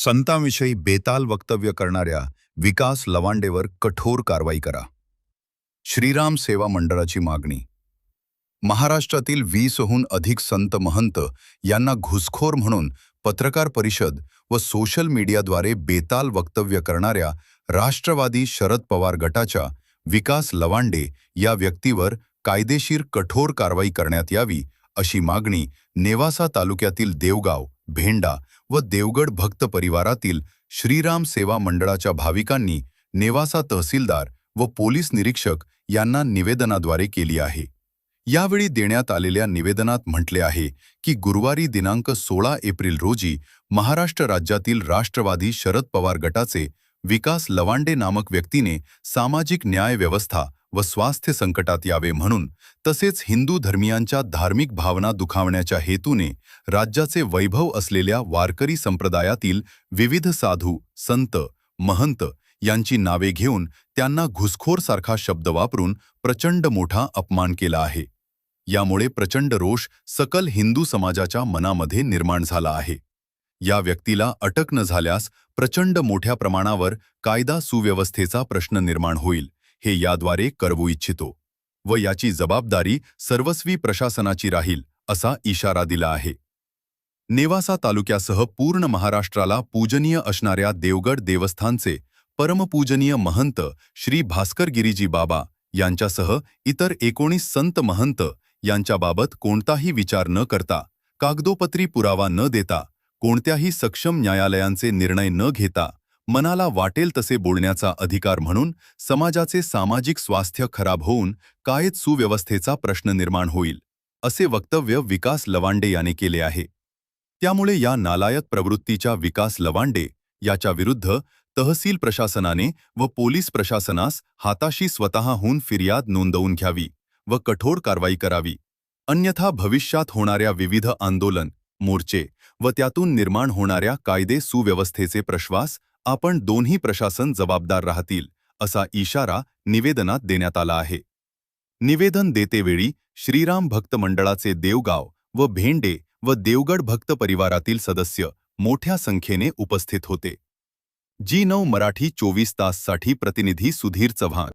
संतांविषयी बेताल वक्तव्य करणाऱ्या विकास लवांडेवर कठोर कारवाई करा. श्रीराम सेवा मंडळाची मागणी. महाराष्ट्रातील 20हून अधिक संत महंत यांना घुसखोर म्हणून पत्रकार परिषद व सोशल मीडियाद्वारे बेताल वक्तव्य करणाऱ्या राष्ट्रवादी शरद पवार गटाच्या विकास लवांडे या व्यक्तीवर कायदेशीर कठोर कारवाई करण्यात यावी अशी मागणी नेवासा तालुक्यातील देवगाव, भेंडा व देवगड भक्त परिवारातील श्रीराम सेवा मंडळाच्या भाविकांनी नेवासा तहसीलदार व पोलीस निरीक्षक यांना निवेदनाद्वारे केली आहे. यावेळी देण्यात आलेल्या निवेदनात म्हटले आहे की गुरुवारी दिनांक 16 एप्रिल रोजी महाराष्ट्र राज्यातील राष्ट्रवादी शरद पवार गटाचे विकास लवांडे नामक व्यक्तीने सामाजिक न्याय व्यवस्था व स्वास्थ्य संकटात यावे म्हणून तसेच हिंदू धर्मियांच्या धार्मिक भावना दुखावण्याच्या हेतूने राज्याचे वैभव असलेल्या वारकरी संप्रदायातील विविध साधू, संत, महंत यांची नावे घेऊन त्यांना घुसखोरसारखा शब्द वापरून प्रचंड मोठा अपमान केला आहे. यामुळे प्रचंड रोष सकल हिंदू समाजाच्या मनामध्ये निर्माण झाला आहे. या व्यक्तीला अटक न झाल्यास प्रचंड मोठ्या प्रमाणावर कायदा सुव्यवस्थेचा प्रश्न निर्माण होईल हे याद्वारे कळवू इच्छितो व याची जबाबदारी सर्वस्वी प्रशासनाची राहील असा इशारा दिला आहे. नेवासा तालुक्यासह पूर्ण महाराष्ट्राला पूजनीय असणाऱ्या देवगड देवस्थानचे परमपूजनीय महंत श्री भास्कर गिरीजी बाबा यांच्यासह इतर 19 संत महंत यांच्याबाबत कोणताही विचार न करता, कागदोपत्री पुरावा न देता, कोणत्याही सक्षम न्यायालयांचे निर्णय न घेता मनाला वाटेल तसे बोलण्याचा अधिकार म्हणून समाजाचे सामाजिक स्वास्थ्य खराब होऊन कायद सुव्यवस्थेचा प्रश्न निर्माण होईल असे वक्तव्य विकास लवांडे याने केले आहे. त्यामुळे या नालायक प्रवृत्तीच्या विकास लवांडे याच्या विरुद्ध तहसील प्रशासनाने व पोलीस प्रशासनास हाताशी स्वतःहून फिर्याद नोंदवून घ्यावी व कठोर कारवाई करावी. अन्यथा भविष्यात होणाऱ्या विविध आंदोलन, मोर्चे व त्यातून निर्माण होणाऱ्या कायदे सुव्यवस्थेचे प्रश्वास आपण दोन्ही प्रशासन जबाबदार राहतील असा इशारा निवेदनात देण्यात आला आहे. निवेदन देतेवेळी श्रीराम भक्त मंडळाचे देवगाव व भेंडे व देवगड भक्त परिवारातील सदस्य मोठ्या संख्येने उपस्थित होते. G9 मराठी 24 ताससाठी प्रतिनिधी सुधीर चव्हाण.